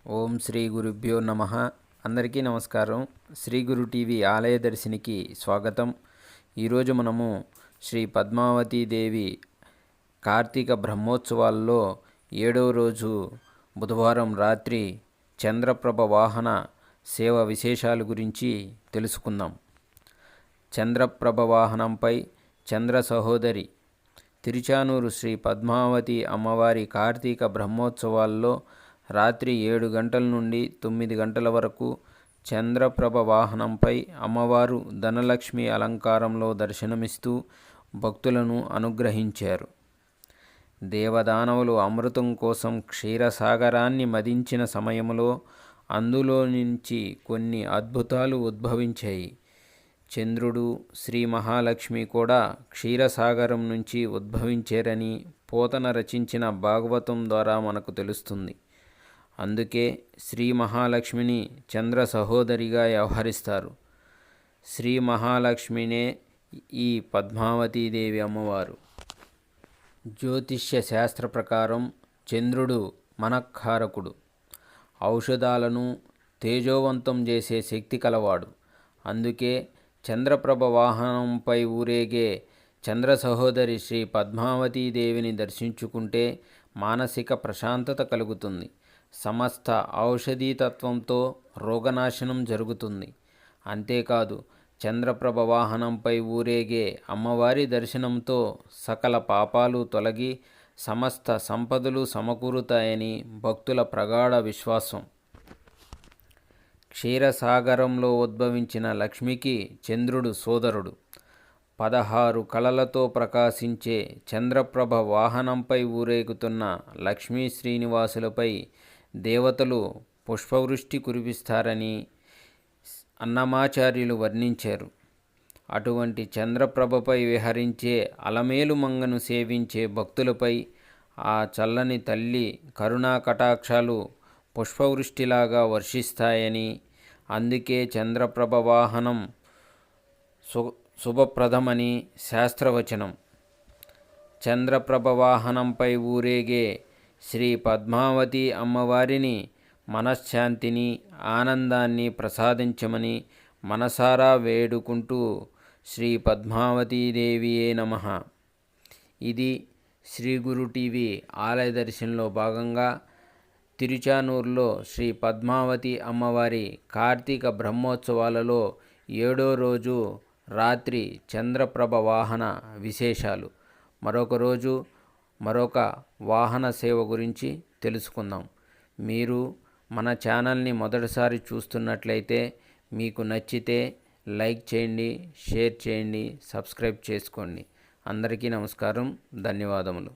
ఓం శ్రీ గురుభ్యో నమః. అందరికీ నమస్కారం. శ్రీ గురు టీవీ ఆలయ దర్శినికి స్వాగతం. ఈరోజు మనము శ్రీ పద్మావతీ దేవి కార్తీక బ్రహ్మోత్సవాల్లో 7వ రోజు బుధవారం రాత్రి చంద్రప్రభ వాహన సేవ విశేషాల గురించి తెలుసుకుందాం. చంద్రప్రభ వాహనంపై చంద్ర సహోదరి తిరుచానూరు శ్రీ పద్మావతి అమ్మవారి కార్తీక బ్రహ్మోత్సవాల్లో రాత్రి 7 గంటల నుండి 9 గంటల వరకు చంద్రప్రభ వాహనంపై అమ్మవారు ధనలక్ష్మి అలంకారంలో దర్శనమిస్తూ భక్తులను అనుగ్రహించారు. దేవదానవులు అమృతం కోసం క్షీరసాగరాన్ని మదించిన సమయంలో అందులో నుంచి కొన్ని అద్భుతాలు ఉద్భవించాయి. చంద్రుడు, శ్రీ మహాలక్ష్మి కూడా క్షీరసాగరం నుంచి ఉద్భవించారని పోతన రచించిన భాగవతం ద్వారా మనకు తెలుస్తుంది. అందుకే శ్రీ మహాలక్ష్మిని చంద్ర సహోదరిగా వ్యవహరిస్తారు. శ్రీ మహాలక్ష్మినే ఈ పద్మావతీదేవి అమ్మవారు. జ్యోతిష్య శాస్త్ర ప్రకారం చంద్రుడు మనఃకారకుడు, ఔషధాలను తేజోవంతం చేసే శక్తి కలవాడు. అందుకే చంద్రప్రభ వాహనంపై ఊరేగే చంద్ర సహోదరి శ్రీ పద్మావతీదేవిని దర్శించుకుంటే మానసిక ప్రశాంతత కలుగుతుంది. సమస్త ఔషధీతత్వంతో రోగనాశనం జరుగుతుంది. అంతేకాదు, చంద్రప్రభ వాహనంపై ఊరేగే అమ్మవారి దర్శనంతో సకల పాపాలు తొలగి సమస్త సంపదలు సమకూరుతాయని భక్తుల ప్రగాఢ విశ్వాసం. క్షీరసాగరంలో ఉద్భవించిన లక్ష్మికి చంద్రుడు సోదరుడు. 16 కళలతో ప్రకాశించే చంద్రప్రభ వాహనంపై ఊరేగుతున్న లక్ష్మీ శ్రీనివాసులపై దేవతలు పుష్పవృష్టి కురిపిస్తారని అన్నమాచార్యులు వర్ణించారు. అటువంటి చంద్రప్రభపై విహరించే అలమేలు మంగను సేవించే భక్తులపై ఆ చల్లని తల్లి కరుణా కటాక్షాలు పుష్పవృష్టిలాగా వర్షిస్తాయని, అందుకే చంద్రప్రభ వాహనం శుభప్రదమని శాస్త్రవచనం. చంద్రప్రభ వాహనంపై ఊరేగే శ్రీ పద్మావతి అమ్మవారిని మనశ్శాంతిని, ఆనందాన్ని ప్రసాదించమని మనసారా వేడుకుంటూ శ్రీ పద్మావతీదేవియే నమః. ఇది శ్రీ గురు టీవీ ఆలయ దర్శనంలో భాగంగా తిరుచానూరులో శ్రీ పద్మావతి అమ్మవారి కార్తీక బ్రహ్మోత్సవాలలో 7వ రోజు రాత్రి చంద్రప్రభ వాహన విశేషాలు. మరొక రోజు మరొక వాహన సేవ గురించి తెలుసుకుందాం. మీరు మన ఛానల్ని మొదటిసారి చూస్తున్నట్లయితే మీకు నచ్చితే లైక్ చేయండి, షేర్ చేయండి, సబ్స్క్రైబ్ చేసుకోండి. అందరికీ నమస్కారం, ధన్యవాదములు.